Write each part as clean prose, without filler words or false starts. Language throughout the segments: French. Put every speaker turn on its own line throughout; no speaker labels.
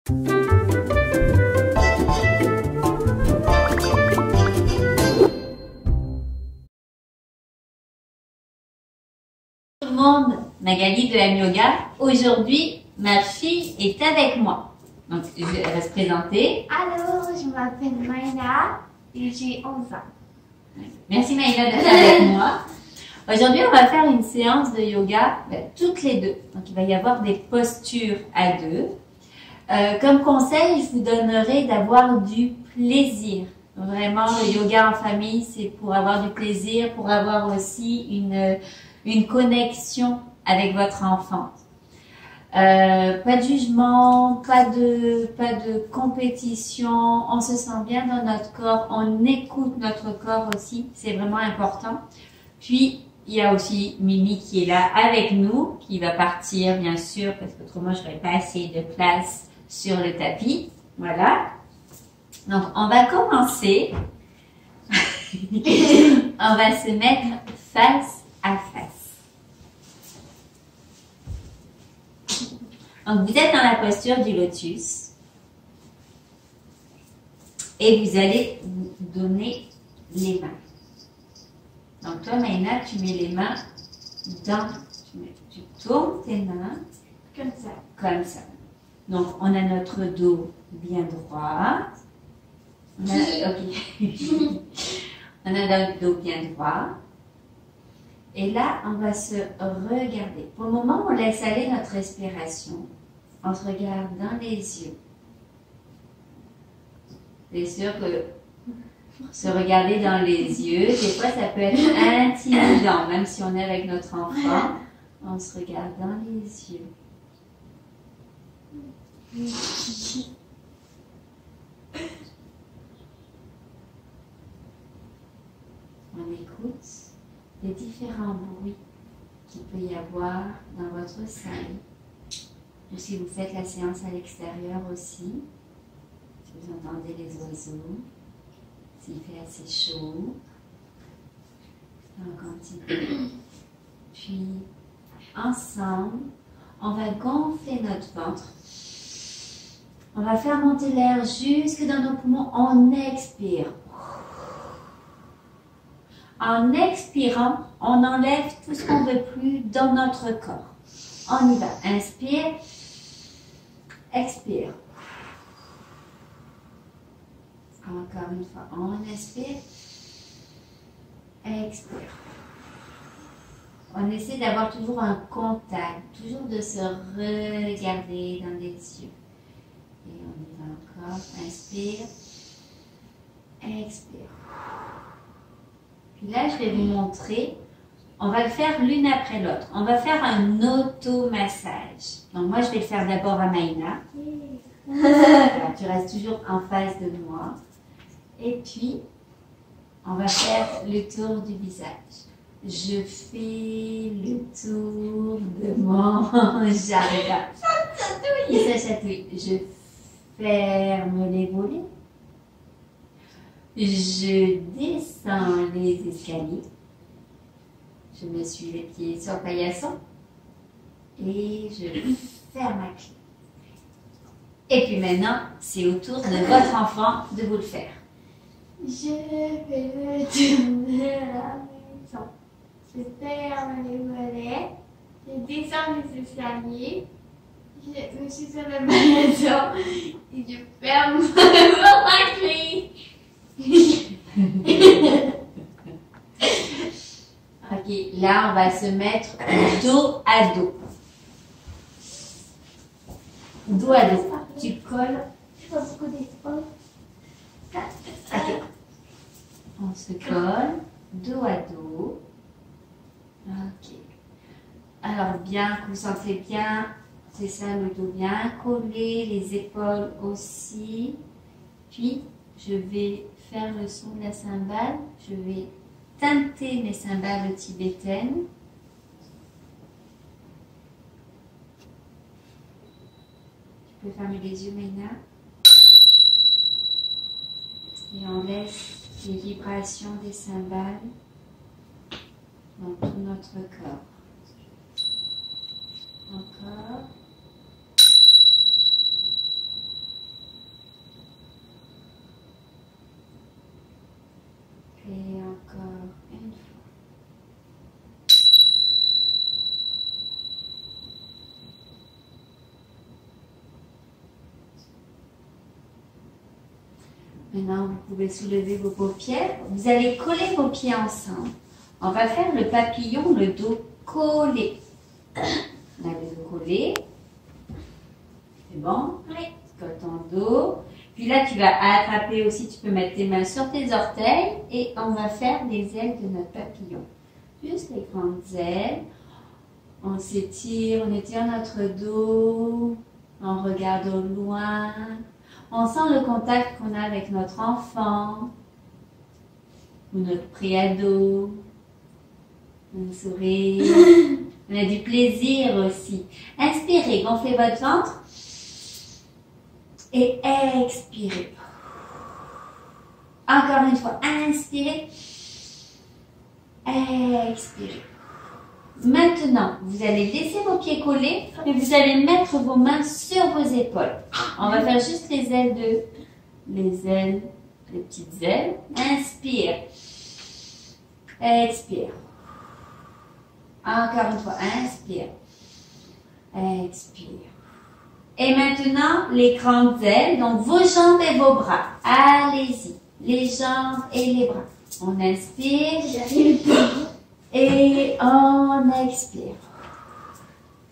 Tout le monde, Magali de M Yoga. Aujourd'hui, ma fille est avec moi. Donc, elle va se présenter.
Allô, je m'appelle Maïna et j'ai 11 ans.
Merci Maïna d'être avec moi. Aujourd'hui, on va faire une séance de yoga toutes les deux. Donc, il va y avoir des postures à deux. Comme conseil, je vous donnerai d'avoir du plaisir. Vraiment, le yoga en famille, c'est pour avoir du plaisir, pour avoir aussi une connexion avec votre enfant. Pas de jugement, pas de compétition, on se sent bien dans notre corps, on écoute notre corps aussi, c'est vraiment important. Puis, il y a aussi Mimi qui est là avec nous, qui va partir bien sûr, parce qu'autrement je n'aurais pas assez de place sur le tapis. Voilà. Donc, on va commencer. On va se mettre face à face. Donc, vous êtes dans la posture du lotus et vous allez vous donner les mains. Donc, toi, Maïna, tu mets les mains dans... Tu tournes tes mains
Comme ça.
comme ça. Donc, on a notre dos bien droit. On a notre dos bien droit. Et là, on va se regarder. Pour le moment, on laisse aller notre respiration. On se regarde dans les yeux. C'est sûr que se regarder dans les yeux, des fois, ça peut être intimidant. Même si on est avec notre enfant, on se regarde dans les yeux. On écoute les différents bruits qu'il peut y avoir dans votre salle. Ou si vous faites la séance à l'extérieur aussi, si vous entendez les oiseaux, s'il fait assez chaud, on continue. Puis, ensemble, on va gonfler notre ventre. On va faire monter l'air jusque dans nos poumons. On expire. En expirant, on enlève tout ce qu'on ne veut plus dans notre corps. On y va. Inspire. Expire. Encore une fois. On inspire. Expire. On essaie d'avoir toujours un contact. Toujours de se regarder dans les yeux. Et on y va encore. Inspire. Expire. Puis là, je vais vous montrer. On va le faire l'une après l'autre. On va faire un automassage. Donc, moi, je vais le faire d'abord à Maïna. Voilà, tu restes toujours en face de moi. Et puis, on va faire le tour du visage. Je fais le tour de mon jardin. Ça chatouille. Je ferme les volets. Je descends les escaliers. Je me suis les pieds sur le paillasson. Et je ferme ma clé. Et puis maintenant, c'est au tour de votre enfant de vous le faire.
Je fais le tour de la maison. Je ferme les volets. Je descends les escaliers. Je me suis sur le paillasson. Et je ferme ma clé.
Ok, là on va se mettre dos à dos. Dos à dos. Tu colles.
Je fais beaucoup d'efforts.
Ok. On se colle dos à dos. Ok. Alors bien, que vous sentez bien. C'est ça, le dos bien collé, les épaules aussi. Puis je vais faire le son de la cymbale. Je vais teinter mes cymbales tibétaines. Tu peux fermer les yeux, Maïna. Et on laisse les vibrations des cymbales dans tout notre corps. Encore. Maintenant, vous pouvez soulever vos paupières. Vous allez coller vos pieds ensemble. On va faire le papillon, le dos collé. On a le dos collé. C'est bon?
Oui.
Tu colles ton dos. Puis là, tu vas attraper aussi, tu peux mettre tes mains sur tes orteils et on va faire les ailes de notre papillon. Juste les grandes ailes. On s'étire, on étire notre dos. On regarde au loin. On sent le contact qu'on a avec notre enfant ou notre préado. On sourit. On a du plaisir aussi. Inspirez, gonflez votre ventre. Et expirez. Encore une fois, inspirez. Expirez. Maintenant, vous allez laisser vos pieds collés, mais vous allez mettre vos mains sur vos épaules. On va faire juste les ailes les petites ailes. Inspire. Expire. Encore une fois, inspire. Expire. Et maintenant, les grandes ailes, donc vos jambes et vos bras. Allez-y, les jambes et les bras. On inspire. Et on expire.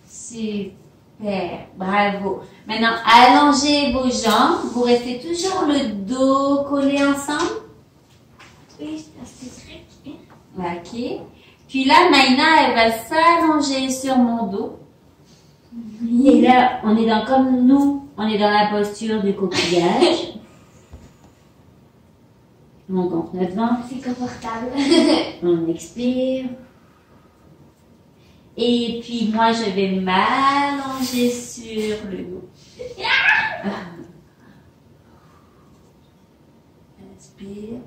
Super, bravo. Maintenant, allongez vos jambes. Vous restez toujours le dos collé ensemble.
Oui, c'est très bien.
Ok. Puis là, Maïna, elle va s'allonger sur mon dos. Et là, on est dans, comme nous, on est dans la posture du coquillage. On gonfle notre ventre.
C'est confortable.
On expire. Et puis moi, je vais m'allonger sur le dos. Inspire.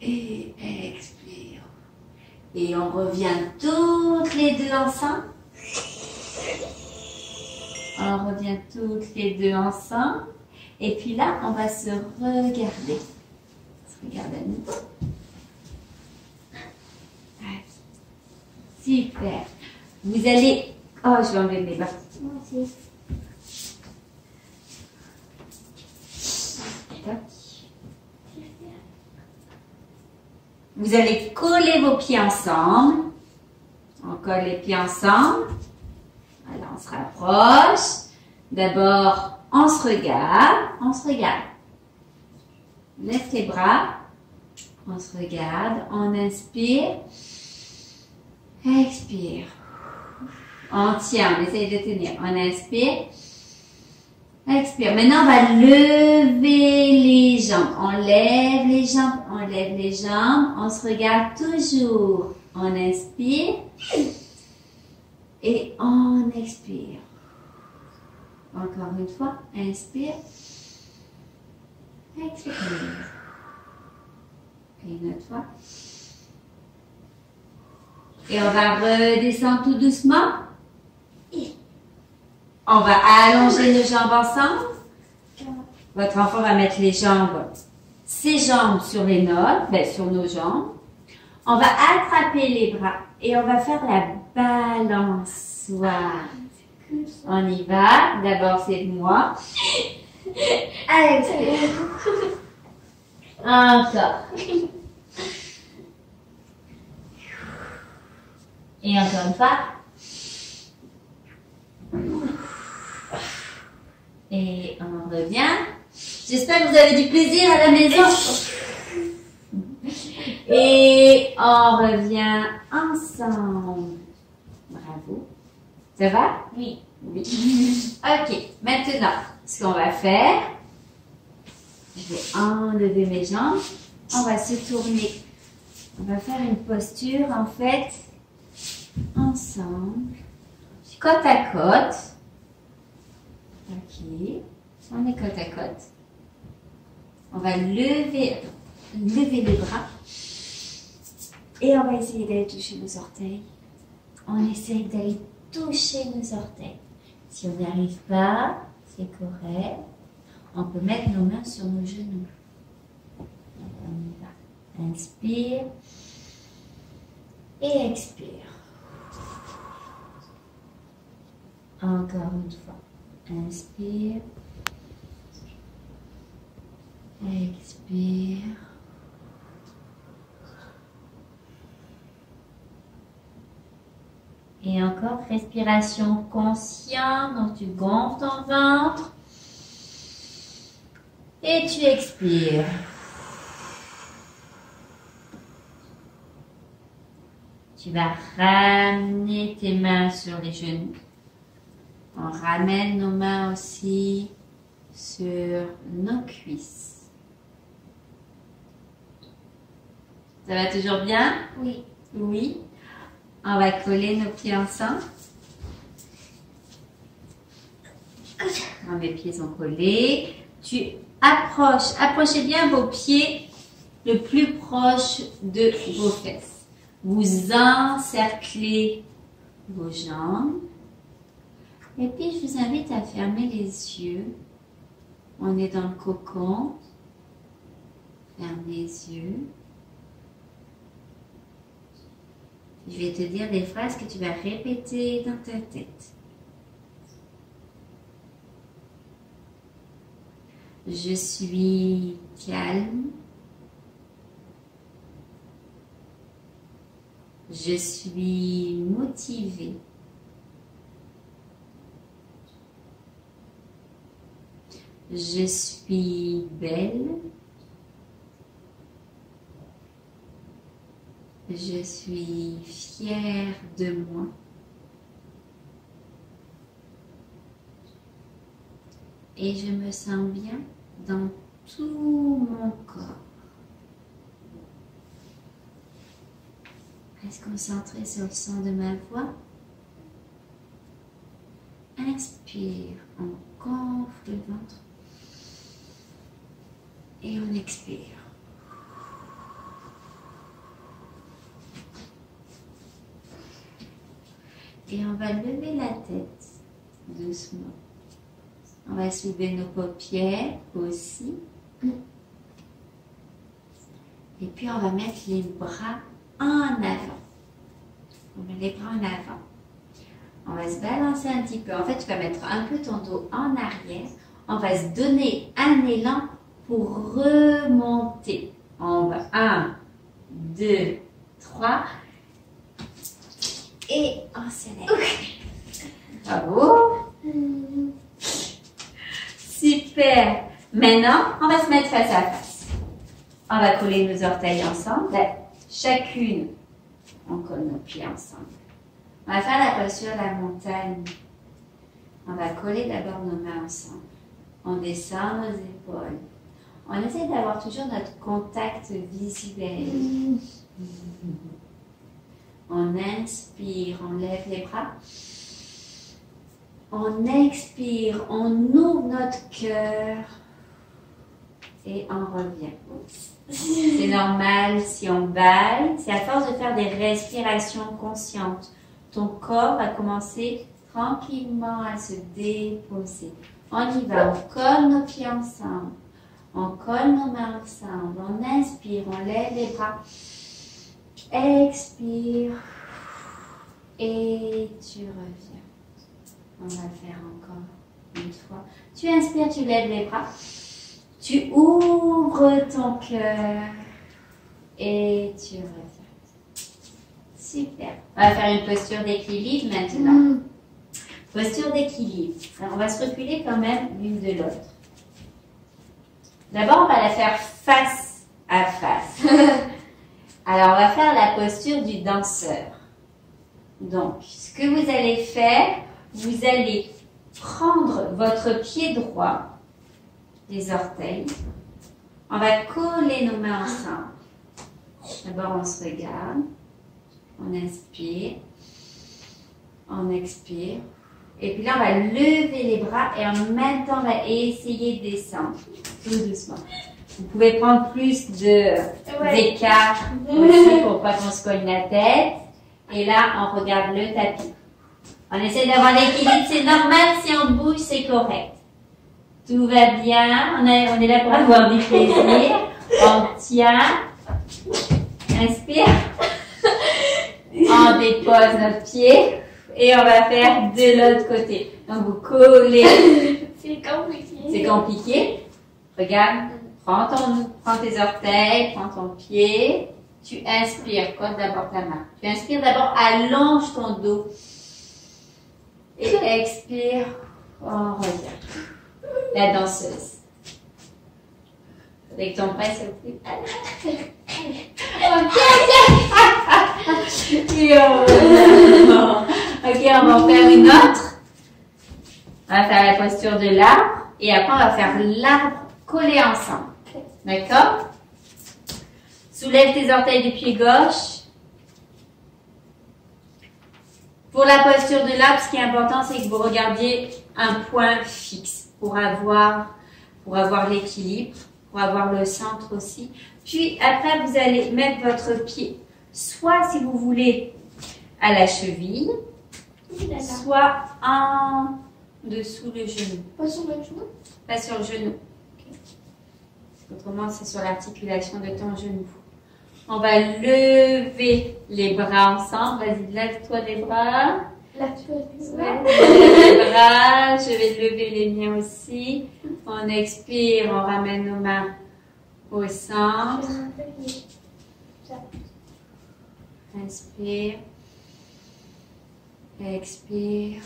Et expire. Et on revient toutes les deux ensemble. On revient toutes les deux ensemble. Et puis là, on va se regarder. Regarde à nous. Super. Vous allez... Oh, je vais enlever mes bas.
Moi aussi.
Vous allez coller vos pieds ensemble. On colle les pieds ensemble. Alors, on se rapproche. D'abord, on se regarde. On se regarde. Lève tes bras. On se regarde. On inspire. Expire. On tient. On essaye de tenir. On inspire. Expire. Maintenant, on va lever les jambes. On lève les jambes. On lève les jambes. On se regarde toujours. On inspire. Et on expire. Encore une fois. Inspire. Expire. Et une autre fois. Et on va redescendre tout doucement. On va allonger nos jambes ensemble. Votre enfant va mettre ses jambes sur les nôtres, sur nos jambes. On va attraper les bras et on va faire la balançoire. On y va. D'abord, c'est moi. Expire. Encore. Et encore une fois. Et on revient. J'espère que vous avez du plaisir à la maison. Et on revient ensemble. Bravo. Ça va?
Oui.
Oui. Ok. Maintenant, ce qu'on va faire, je vais enlever mes jambes. On va se tourner. On va faire une posture, en fait, ensemble. Côte à côte. Ok. On est côte à côte. On va lever les bras. Et on va essayer d'aller toucher nos orteils. On essaye d'aller toucher nos orteils. Si on n'y arrive pas, c'est correct. On peut mettre nos mains sur nos genoux. On y va. Inspire. Et expire. Encore une fois. Inspire. Expire. Et encore, respiration consciente. Donc, tu gonfles ton ventre. Et tu expires. Tu vas ramener tes mains sur les genoux. On ramène nos mains aussi sur nos cuisses. Ça va toujours bien?
Oui.
Oui. On va coller nos pieds ensemble. Les pieds sont collés. Tu approchez bien vos pieds le plus proche de vos fesses. Vous encerclez vos jambes. Et puis, je vous invite à fermer les yeux. On est dans le cocon. Ferme les yeux. Je vais te dire des phrases que tu vas répéter dans ta tête. Je suis calme. Je suis motivée. Je suis belle. Je suis fière de moi. Et je me sens bien dans tout mon corps. Reste concentré sur le son de ma voix. Inspire, on gonfle le ventre. Et on expire. Et on va lever la tête doucement. On va soulever nos paupières aussi. Et puis on va mettre les bras en avant. On met les bras en avant. On va se balancer un petit peu. En fait, tu vas mettre un peu ton dos en arrière. On va se donner un élan pour remonter. On va 1, 2, 3. Et on se lève. Bravo. Super. Maintenant, on va se mettre face à face. On va coller nos orteils ensemble. Chacune, on colle nos pieds ensemble. On va faire la posture de la montagne. On va coller d'abord nos mains ensemble. On descend nos épaules. On essaie d'avoir toujours notre contact visuel. On inspire, on lève les bras. On expire, on ouvre notre cœur et on revient. C'est normal si on baille. C'est à force de faire des respirations conscientes. Ton corps va commencer tranquillement à se déposer. On y va, on colle nos pieds ensemble. On colle nos mains ensemble. On inspire, on lève les bras. Expire. Et tu reviens. On va faire encore une fois. Tu inspires, tu lèves les bras. Tu ouvres ton cœur. Et tu reviens. Super. On va faire une posture d'équilibre maintenant. Posture d'équilibre. On va se reculer quand même l'une de l'autre. D'abord, on va la faire face à face. Alors, on va faire la posture du danseur. Donc, ce que vous allez faire, vous allez prendre votre pied droit, les orteils. On va coller nos mains ensemble. D'abord, on se regarde. On inspire. On expire. Et puis là, on va lever les bras et en même temps, on va essayer de descendre tout doucement. Vous pouvez prendre plus d'écart aussi pour pas qu'on se cogne la tête. Et là, on regarde le tapis. On essaie d'avoir l'équilibre. C'est normal, si on bouge, c'est correct. Tout va bien. On est là pour avoir du plaisir. On tient. Inspire. On dépose notre pied. Et on va faire de l'autre côté. Donc, vous collez.
C'est compliqué.
C'est compliqué. Regarde. Prends tes orteils, prends ton pied. Tu inspires, colle d'abord ta main. Tu inspires d'abord, allonge ton dos. Et expire. Oh, regarde. La danseuse. Avec ton bras sur le plus. Ok. Ok, on va en faire une autre. On va faire la posture de l'arbre. Et après, on va faire l'arbre collé ensemble. D'accord? Soulève tes orteils du pied gauche. Pour la posture de l'arbre, ce qui est important, c'est que vous regardiez un point fixe pour avoir l'équilibre, pour avoir le centre aussi. Puis après, vous allez mettre votre pied, soit si vous voulez, à la cheville, soit en dessous le genou.
Pas sur le genou?
Pas sur le genou. Autrement, c'est sur l'articulation de ton genou. On va lever les bras ensemble. Vas-y, lève-toi les bras.
Lève-toi les bras.
Ouais, les bras. Je vais lever les miens aussi. On expire, on ramène nos mains au centre. Inspire. Expire.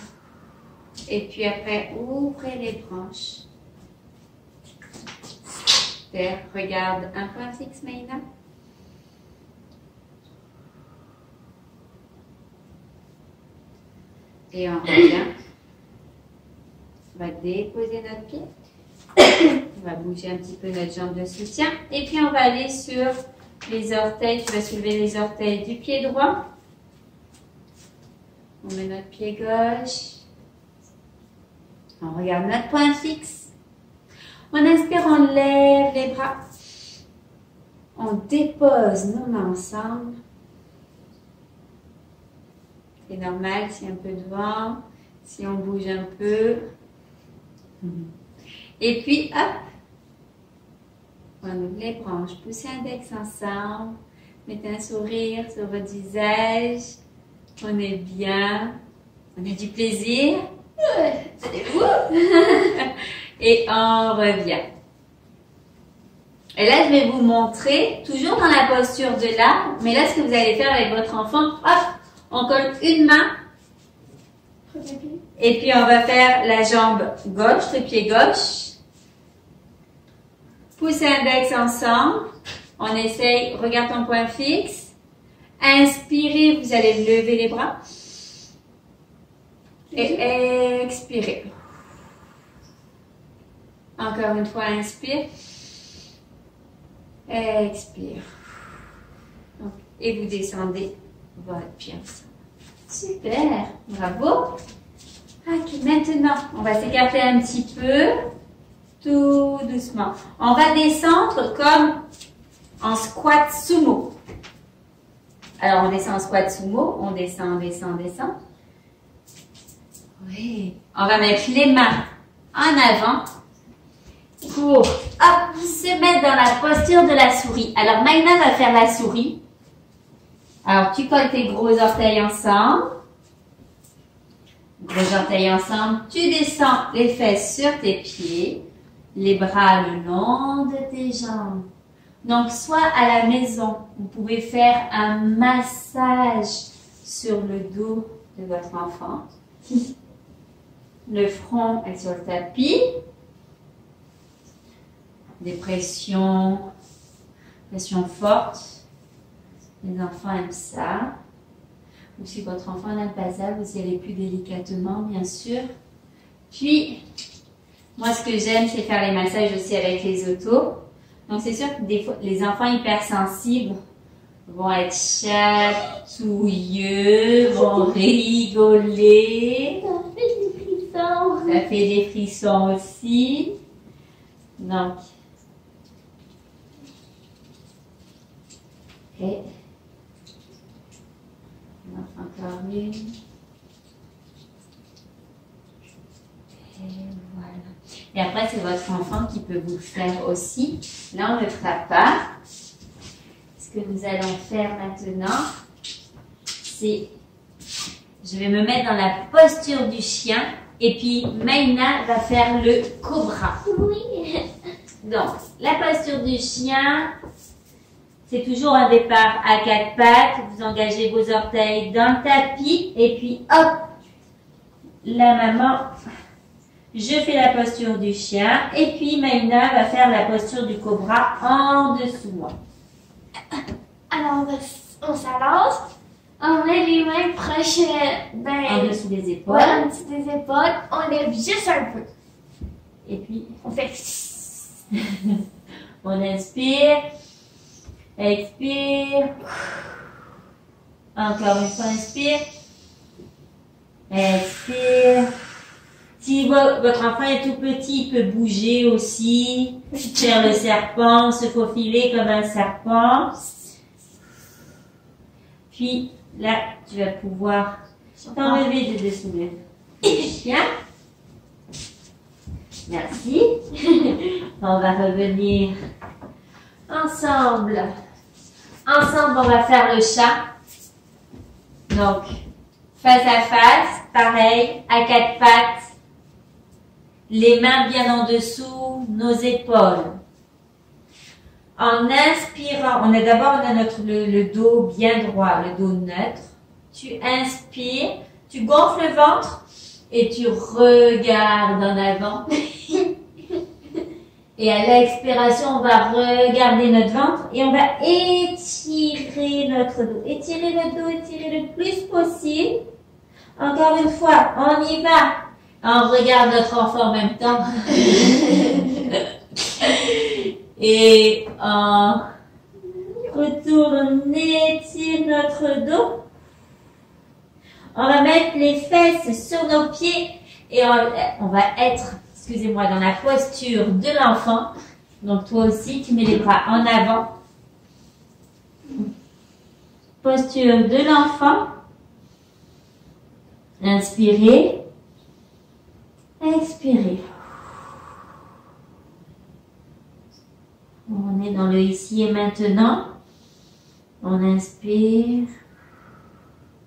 Et puis après, ouvrez les branches. Super. Regarde un point fixe, Maïna. Et on revient. On va déposer notre pied. On va bouger un petit peu notre jambe de soutien. Et puis on va aller sur les orteils. Tu vas soulever les orteils du pied droit. On met notre pied gauche. On regarde notre point fixe. On inspire, on lève les bras. On dépose nos mains ensemble. C'est normal, si un peu de vent, si on bouge un peu. Et puis, hop, on ouvre les branches, poussez l'index ensemble, mettez un sourire sur votre visage. On est bien, on a du plaisir. Et on revient. Et là, je vais vous montrer, toujours dans la posture de l'arbre, mais là, ce que vous allez faire avec votre enfant, hop, on colle une main et puis on va faire la jambe gauche, le pied gauche. Poussez l'index ensemble. On essaye, regarde ton point fixe. Inspirez, vous allez lever les bras. Et expirez. Encore une fois, inspire. Expire. Et vous descendez votre pied ensemble. Super, bravo. Ok, maintenant, on va s'écarter un petit peu, tout doucement. On va descendre comme en squat sumo. Alors, on descend en squat sumo, on descend, descend, descend. Oui. On va mettre les mains en avant pour hop, se mettre dans la posture de la souris. Alors, Maïna va faire la souris. Alors, tu colles tes gros orteils ensemble. Gros orteils ensemble. Tu descends les fesses sur tes pieds. Les bras le long de tes jambes. Donc, soit à la maison, vous pouvez faire un massage sur le dos de votre enfant. Le front est sur le tapis. Des pressions fortes. Les enfants aiment ça. Ou si votre enfant n'aime pas ça, vous y allez plus délicatement, bien sûr. Puis, moi, ce que j'aime, c'est faire les massages aussi avec les autos. Donc, c'est sûr que des fois, les enfants hypersensibles vont être chatouilleux, vont rigoler.
Ça fait des frissons.
Ça fait des frissons aussi. Donc, et encore une. Et voilà. Et après, c'est votre enfant qui peut vous le faire aussi. Là, on ne le fera pas. Ce que nous allons faire maintenant, c'est... Je vais me mettre dans la posture du chien. Et puis, Maïna va faire le cobra.
Oui.
Donc, la posture du chien, c'est toujours un départ à quatre pattes. Vous engagez vos orteils dans le tapis et puis hop, la maman, je fais la posture du chien et puis Maïna va faire la posture du cobra en dessous moi.
Alors, on s'allonge, on met les mains proches
En dessous des épaules.
ouais, en dessous des épaules, on lève juste un peu.
Et puis,
On fait
on inspire, expire. Encore une fois, inspire, expire. Si votre enfant est tout petit, il peut bouger aussi, faire le serpent, se faufiler comme un serpent. Puis là, tu vas pouvoir t'enlever de dessous le chien. Merci. On va revenir ensemble. Ensemble, on va faire le chat. Donc, face à face, pareil, à quatre pattes. Les mains bien en dessous, nos épaules. En inspirant, on a le dos bien droit, le dos neutre. Tu inspires, tu gonfles le ventre et tu regardes en avant. Et à l'expiration, on va regarder notre ventre et on va étirer notre dos. Étirer le dos, étirer le plus possible. Encore une fois, on y va. On regarde notre enfant en même temps. Et on retourne, on étire notre dos. On va mettre les fesses sur nos pieds et on va être, excusez-moi, dans la posture de l'enfant. Donc toi aussi, tu mets les bras en avant. Posture de l'enfant. Inspirez. Expirez. On est dans le ici et maintenant. On inspire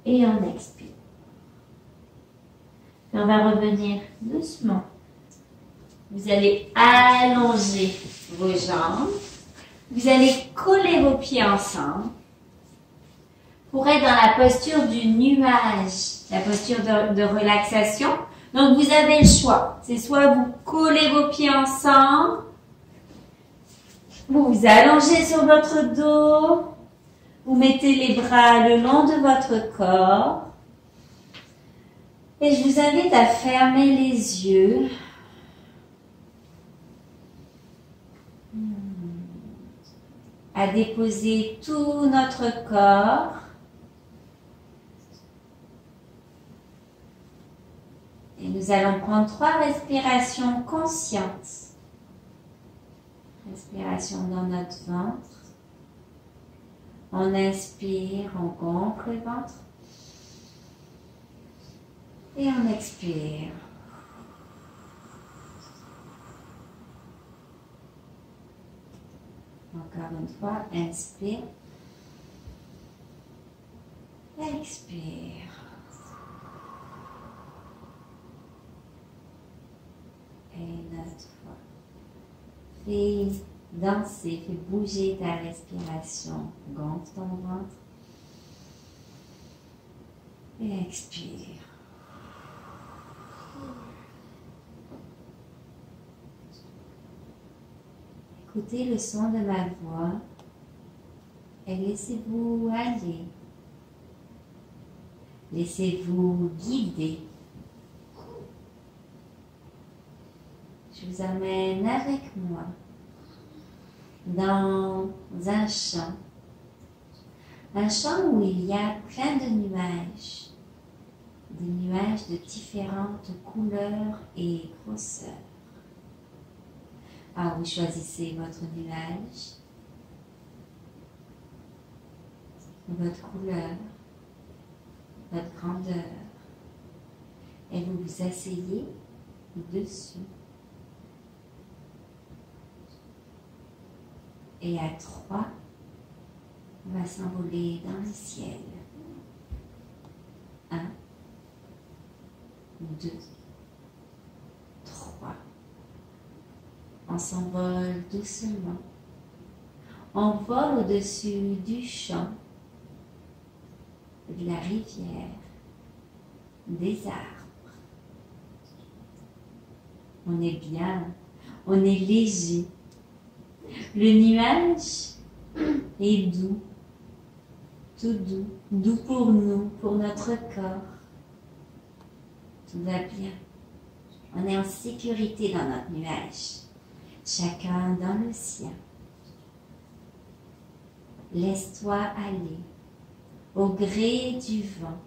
et on expire. Puis on va revenir doucement. Vous allez allonger vos jambes. Vous allez coller vos pieds ensemble pour être dans la posture du nuage, la posture de relaxation. Donc, vous avez le choix. C'est soit vous collez vos pieds ensemble, vous vous allongez sur votre dos, vous mettez les bras le long de votre corps. Et je vous invite à fermer les yeux. À déposer tout notre corps. Et nous allons prendre 3 respirations conscientes. Respiration dans notre ventre. On inspire, on gonfle le ventre. Et on expire. Encore une fois, inspire. Expire. Et une autre fois. Fais danser, fais bouger ta respiration. Gonfle ton ventre. Et expire. Écoutez le son de ma voix et laissez-vous aller. Laissez-vous guider. Je vous amène avec moi dans un champ où il y a plein de nuages, des nuages de différentes couleurs et grosseurs. Alors, vous choisissez votre nuage, votre couleur, votre grandeur, et vous vous asseyez dessus. Et à 3, on va s'envoler dans le ciel. 1, 2, 3. On On s'envole doucement. On vole au-dessus du champ, de la rivière, des arbres. On est bien, on est léger. Le nuage est doux, tout doux, doux pour nous, pour notre corps. Tout va bien. On est en sécurité dans notre nuage, chacun dans le sien. Laisse-toi aller au gré du vent.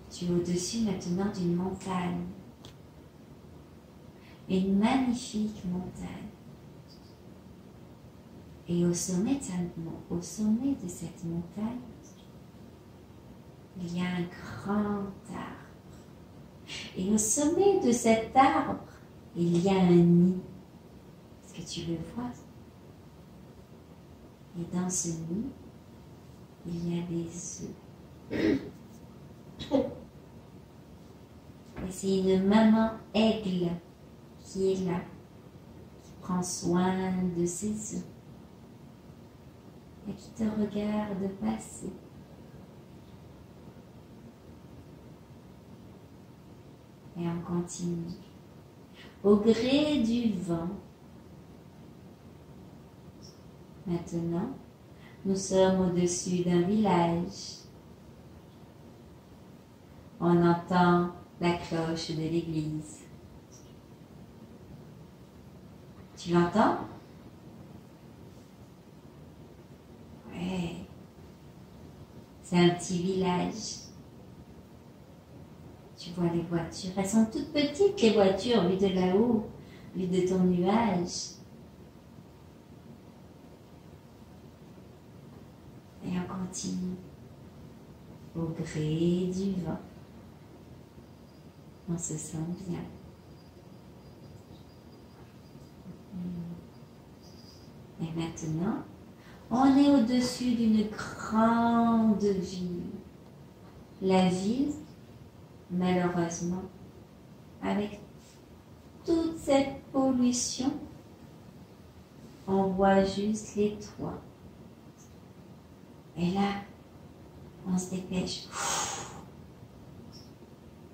Tu es au-dessus maintenant d'une montagne. Une magnifique montagne. Et au sommet de cette montagne, il y a un grand arbre. Et au sommet de cet arbre, il y a un nid. Est-ce que tu le vois? Et dans ce nid, il y a des œufs. Et c'est une maman aigle qui est là, qui prend soin de ses œufs et qui te regarde passer. Et on continue. Au gré du vent, maintenant, nous sommes au-dessus d'un village. On entend la cloche de l'église. Tu l'entends? Ouais. C'est un petit village. Tu vois les voitures. Elles sont toutes petites, les voitures, vues de là-haut, vues de ton nuage. Et on continue. Au gré du vent. On se sent bien. Et maintenant, on est au-dessus d'une grande ville. La ville, malheureusement, avec toute cette pollution, on voit juste les toits. Et là, on se dépêche.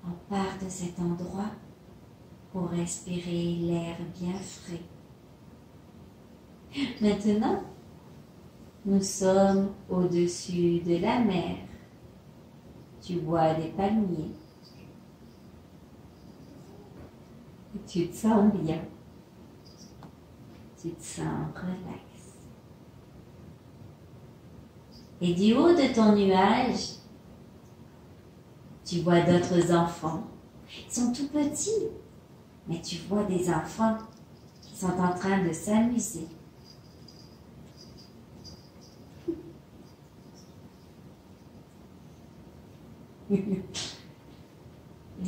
On part de cet endroit pour respirer l'air bien frais. Maintenant, nous sommes au-dessus de la mer. Tu vois des palmiers. Et tu te sens bien. Tu te sens relax. Et du haut de ton nuage, tu vois d'autres enfants. Ils sont tout petits, mais tu vois des enfants qui sont en train de s'amuser. Et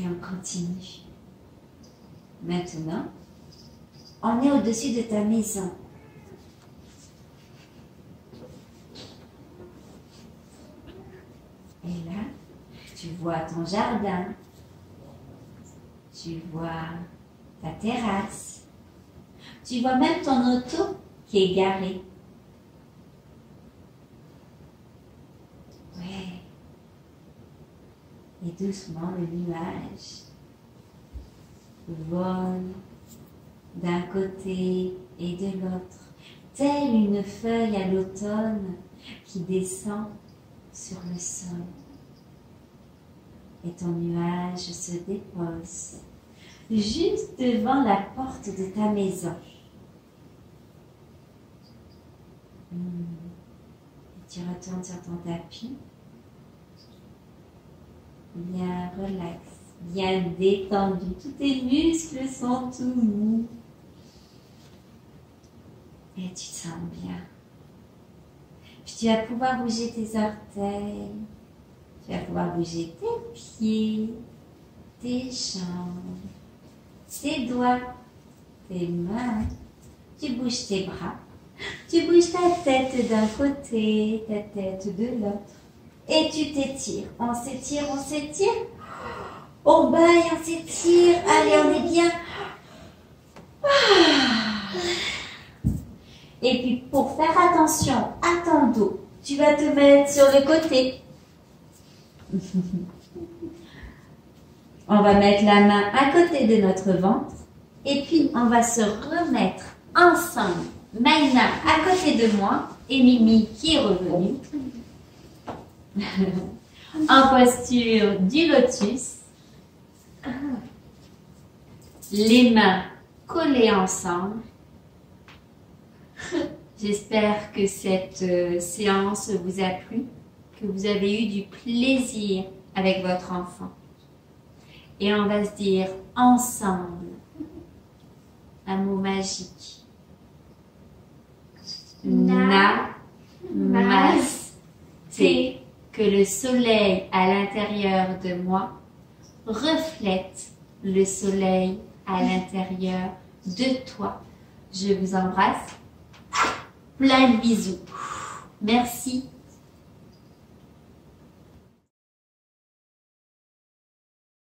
on continue. Maintenant, on est au-dessus de ta maison. Et là, tu vois ton jardin. Tu vois ta terrasse. Tu vois même ton auto qui est garée. Ouais. Et doucement, le nuage vole d'un côté et de l'autre, telle une feuille à l'automne qui descend sur le sol. Et ton nuage se dépose juste devant la porte de ta maison. Et tu retournes sur ton tapis, bien relax, bien détendu. Tous tes muscles sont tout mous. Et tu te sens bien. Puis tu vas pouvoir bouger tes orteils. Tu vas pouvoir bouger tes pieds, tes jambes, tes doigts, tes mains. Tu bouges tes bras. Tu bouges ta tête d'un côté, ta tête de l'autre. Et tu t'étires. On s'étire, on s'étire. On baille, on s'étire. Allez, on est bien. Et puis, pour faire attention à ton dos, tu vas te mettre sur le côté. On va mettre la main à côté de notre ventre. Et puis, on va se remettre ensemble. Maïna à côté de moi et Mimi qui est revenue. En posture du lotus. Les mains collées ensemble. J'espère que cette séance vous a plu, que vous avez eu du plaisir avec votre enfant. Et on va se dire ensemble un mot magique. Namasté. Que le soleil à l'intérieur de moi reflète le soleil à l'intérieur de toi. Je vous embrasse. Plein de bisous. Merci.